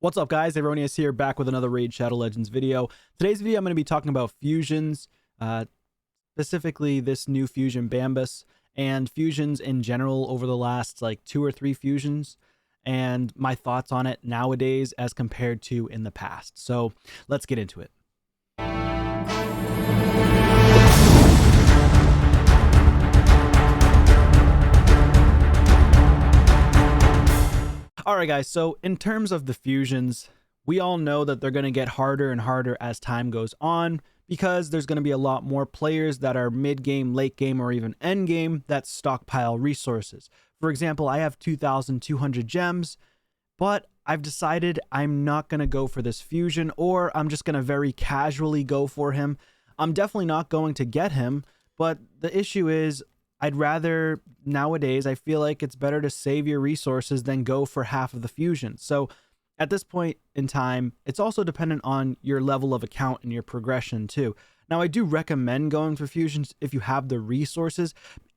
What's up, guys? Aroneous here, back with another Raid Shadow Legends video. Today's video, I'm going to be talking about fusions, specifically this new fusion Bambis, and fusions in general over the last like 2 or 3 fusions, and my thoughts on it nowadays as compared to in the past. So let's get into it. All right, guys, so in terms of the fusions, we all know that they're going to get harder and harder as time goes on because there's going to be a lot more players that are mid-game, late-game, or even end-game that stockpile resources. For example, I have 2,200 gems, but I've decided I'm not going to go for this fusion, or I'm just going to very casually go for him. I'm definitely not going to get him, but the issue is I'd rather, nowadays, I feel like it's better to save your resources than go for half of the fusion. So at this point in time, it's also dependent on your level of account and your progression too. Now, I do recommend going for fusions if you have the resources.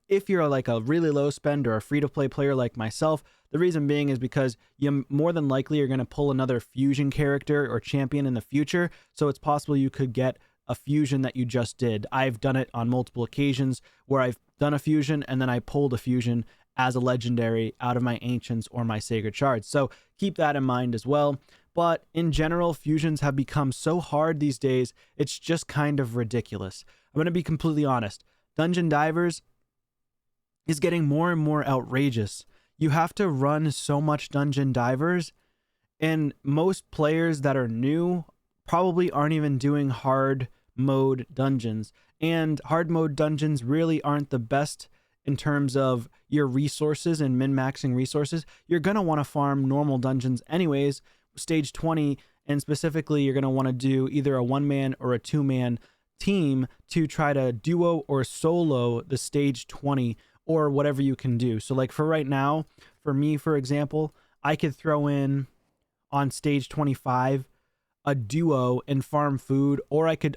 If you're like a really low spend or a free-to-play player like myself, the reason being is because you more than likely are going to pull another fusion character or champion in the future. So it's possible you could get a fusion that you just did. I've done it on multiple occasions where I've done a fusion and then I pulled a fusion as a legendary out of my ancients or my sacred shards. So keep that in mind as well. But in general, fusions have become so hard these days, it's just kind of ridiculous. I'm going to be completely honest. Dungeon Divers is getting more and more outrageous. You have to run so much Dungeon Divers, and most players that are new probably aren't even doing hard mode dungeons, and hard mode dungeons really aren't the best in terms of your resources and min-maxing resources. You're going to want to farm normal dungeons anyways, stage 20, and specifically you're going to want to do either a 1-man or a 2-man team to try to duo or solo the stage 20 or whatever you can do. So like for right now, for me, for example, I could throw in on stage 25 a duo and farm food, or I could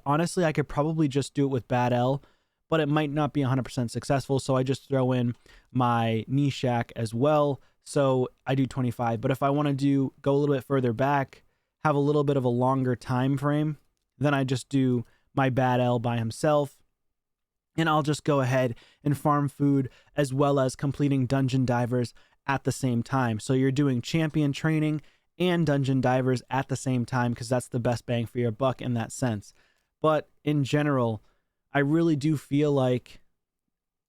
probably just do it with Bad L, but it might not be 100% successful, so I just throw in my Nishak as well, so I do 25. But if I want to go a little bit further back, have a little bit of a longer time frame, then I just do my Bad L by himself, and I'll just go ahead and farm food as well as completing Dungeon Divers at the same time. So you're doing champion training and Dungeon Divers at the same time because that's the best bang for your buck in that sense. But in general, I really do feel like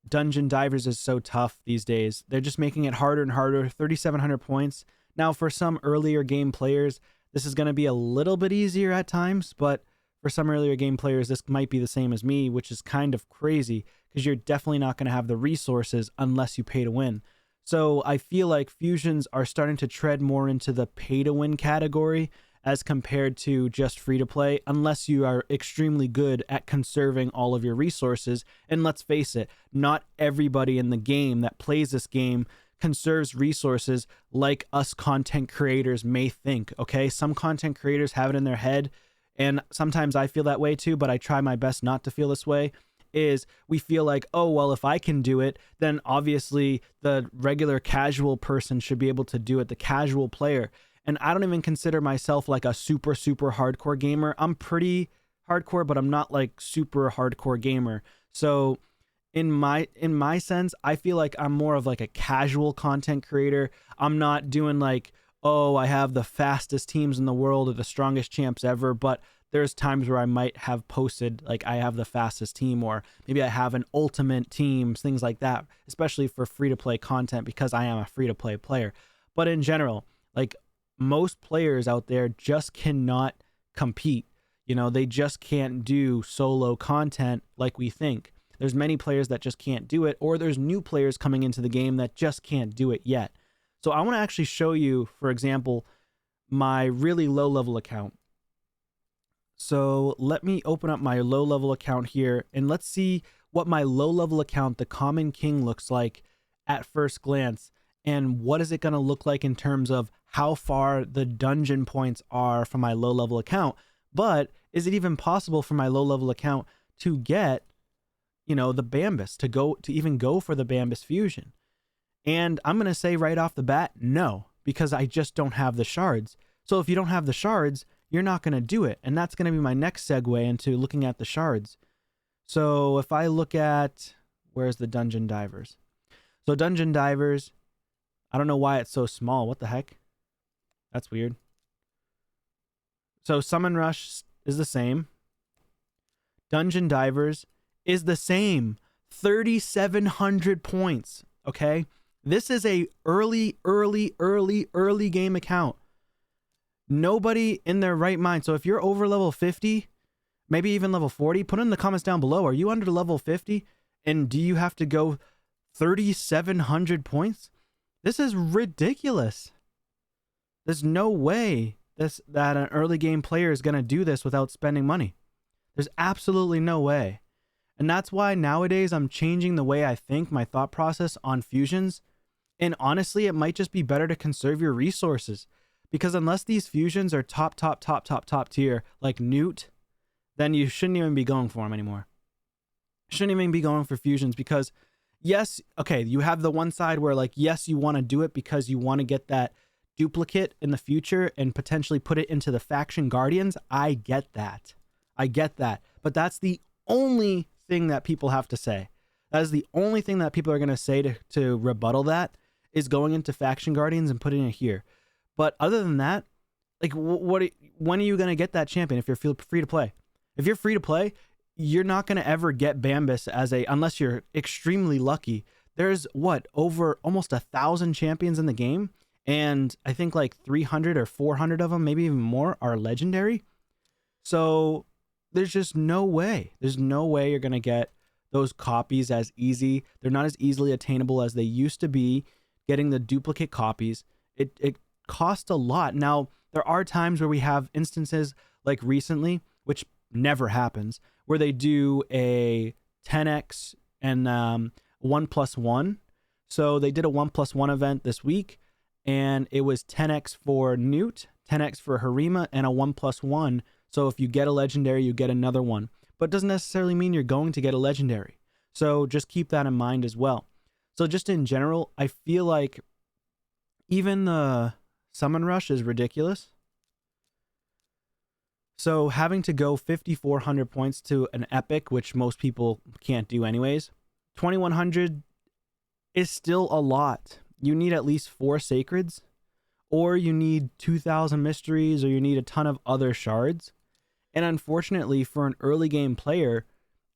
Dungeon Divers is so tough these days. They're just making it harder and harder. 3,700 points. Now, for some earlier game players, this is going to be a little bit easier at times, but for some earlier game players, this might be the same as me, which is kind of crazy because you're definitely not going to have the resources unless you pay to win. So I feel like fusions are starting to tread more into the pay-to-win category as compared to just free-to-play, unless you are extremely good at conserving all of your resources. And let's face it, not everybody in the game that plays this game conserves resources like us content creators may think, okay? Some content creators have it in their head, and sometimes I feel that way too, but I try my best not to feel this way. Is we feel like, oh, well, if I can do it, then obviously the regular casual person should be able to do it, the casual player. And I don't even consider myself like a super hardcore gamer. I'm pretty hardcore, but I'm not like super hardcore gamer. So in my sense, I feel like I'm more of like a casual content creator. I'm not doing like, oh, I have the fastest teams in the world or the strongest champs ever, but there's times where I might have posted like I have the fastest team, or maybe I have an ultimate team, things like that, especially for free-to-play content because I am a free-to-play player. But in general, like most players out there just cannot compete. You know, they just can't do solo content like we think. There's many players that just can't do it, or there's new players coming into the game that just can't do it yet. So I want to actually show you, for example, my really low-level account. So let me open up my low-level account here, and let's see what my low-level account, the Common King, looks like at first glance, and what is it going to look like in terms of how far the dungeon points are from my low-level account. But is it even possible for my low-level account to get, you know, the Bambis, to even go for the Bambis fusion? And I'm going to say right off the bat, no, because I just don't have the shards. So if you don't have the shards, you're not going to do it. And that's going to be my next segue into looking at the shards. So if I look at, where's the dungeon divers? So dungeon divers, I don't know why it's so small. What the heck? That's weird. So summon rush is the same. Dungeon divers is the same. 3,700 points. Okay. This is a early game account. Nobody in their right mind. So if you're over level 50, maybe even level 40, put in the comments down below. Are you under level 50? And do you have to go 3,700 points? This is ridiculous. There's no way that an early game player is going to do this without spending money. There's absolutely no way. And that's why nowadays I'm changing the way I think, my thought process on fusions. And honestly, it might just be better to conserve your resources, because unless these fusions are top tier, like Newt, then you shouldn't even be going for them anymore. Shouldn't even be going for fusions, because yes, okay, you have the one side where like, yes, you want to do it because you want to get that duplicate in the future and potentially put it into the faction guardians. I get that. But that's the only thing that people have to say. That is the only thing that people are going to say to rebuttal that, is going into faction guardians and putting it here. But other than that, like when are you going to get that champion if you're free to play? If you're free to play, you're not going to ever get Bambis unless you're extremely lucky. There's over almost 1,000 champions in the game. And I think like 300 or 400 of them, maybe even more, are legendary. So there's just no way. There's no way you're going to get those copies as easy. They're not as easily attainable as they used to be. Getting the duplicate copies, it costs a lot. Now, there are times where we have instances like recently, which never happens, where they do a 10x and 1+1. So they did a 1+1 event this week, and it was 10x for Newt, 10x for Harima, and a 1+1. So if you get a legendary, you get another one. But it doesn't necessarily mean you're going to get a legendary. So just keep that in mind as well. So just in general, I feel like even the summon rush is ridiculous. So having to go 5,400 points to an epic, which most people can't do anyways, 2,100 is still a lot. You need at least 4 sacreds, or you need 2,000 mysteries, or you need a ton of other shards. And unfortunately, for an early game player,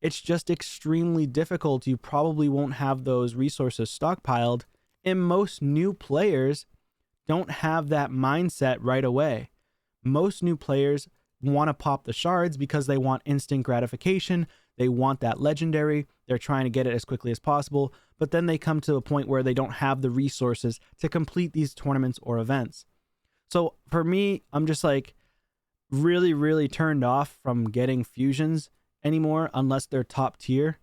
it's just extremely difficult. You probably won't have those resources stockpiled, and most new players don't have that mindset right away. Most new players want to pop the shards because they want instant gratification. They want that legendary. They're trying to get it as quickly as possible, but then they come to a point where they don't have the resources to complete these tournaments or events. So for me, I'm just like really turned off from getting fusions anymore unless they're top tier,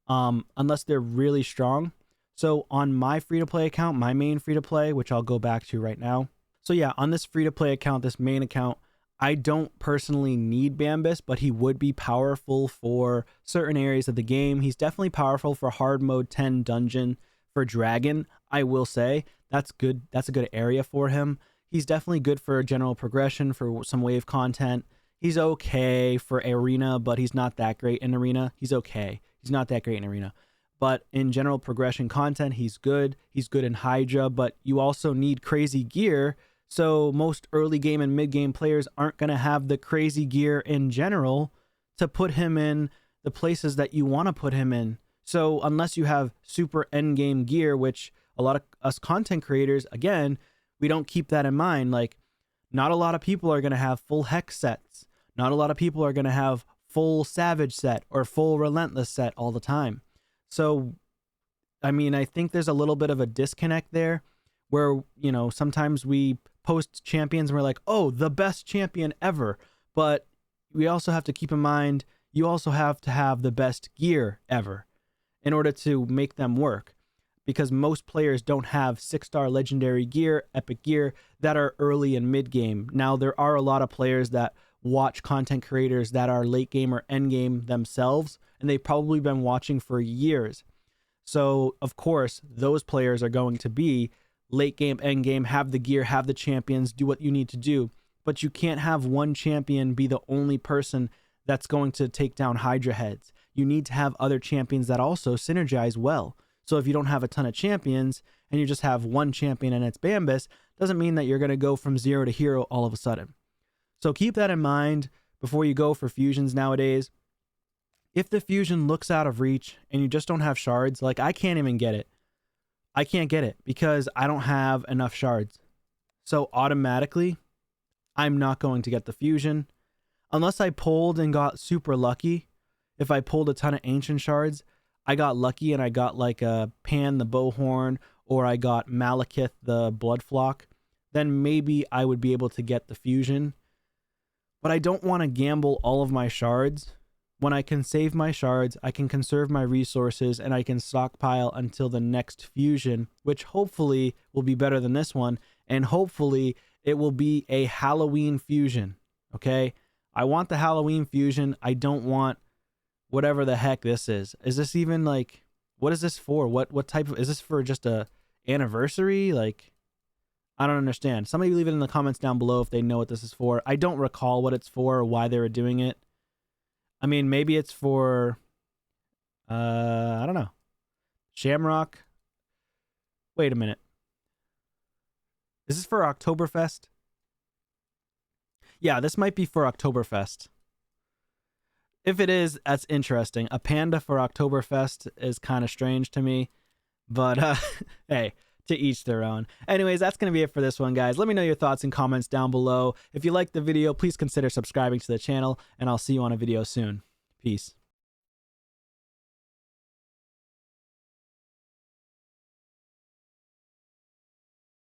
unless they're really strong. So on my free-to-play account, my main free-to-play, which I'll go back to right now. So yeah, on this free-to-play account, this main account, I don't personally need Bambis, but he would be powerful for certain areas of the game. He's definitely powerful for hard mode 10 dungeon for dragon. I will say that's good. That's a good area for him. He's definitely good for general progression, for some wave content. He's okay for arena, but he's not that great in arena. He's okay. He's not that great in arena. But in general progression content, he's good. He's good in Hydra, but you also need crazy gear. So most early game and mid game players aren't going to have the crazy gear in general to put him in the places that you want to put him in. So unless you have super end game gear, which a lot of us content creators, again, we don't keep that in mind. Like, not a lot of people are going to have full hex sets. Not a lot of people are going to have full savage set or full relentless set all the time. So, I mean, I think there's a little bit of a disconnect there where, you know, sometimes we post champions and we're like, oh, the best champion ever. But we also have to keep in mind, you also have to have the best gear ever in order to make them work. Because most players don't have 6-star legendary gear, epic gear that are early and mid game. Now, there are a lot of players that watch content creators that are late game or end game themselves, and they've probably been watching for years. So, of course, those players are going to be late game, end game, have the gear, have the champions, do what you need to do. but you can't have one champion be the only person that's going to take down Hydra heads. You need to have other champions that also synergize well. So if you don't have a ton of champions and you just have one champion and it's Bambis, doesn't mean that you're going to go from 0 to hero all of a sudden. So keep that in mind before you go for fusions nowadays. If the fusion looks out of reach and you just don't have shards, like I can't even get it. I can't get it because I don't have enough shards. So automatically, I'm not going to get the fusion. Unless I pulled and got super lucky. If I pulled a ton of ancient shards, I got lucky and I got like a Pan the Bowhorn, or I got Malekith the Bloodflock, then maybe I would be able to get the fusion. But I don't want to gamble all of my shards. When I can save my shards, I can conserve my resources, and I can stockpile until the next fusion, which hopefully will be better than this one, and hopefully it will be a Halloween fusion, okay? I want the Halloween fusion. I don't want whatever the heck this is. Is this even like, what is this for? What type of, is this for just a anniversary? Like, I don't understand. Somebody leave it in the comments down below if they know what this is for. I don't recall what it's for or why they were doing it. I mean, maybe it's for, I don't know. Shamrock. Wait a minute. Is this for Oktoberfest? Yeah, this might be for Oktoberfest. If it is, that's interesting. A panda for Oktoberfest is kind of strange to me. But, hey, to each their own. Anyways, that's going to be it for this one, guys. Let me know your thoughts and comments down below. If you liked the video, please consider subscribing to the channel, and I'll see you on a video soon. Peace.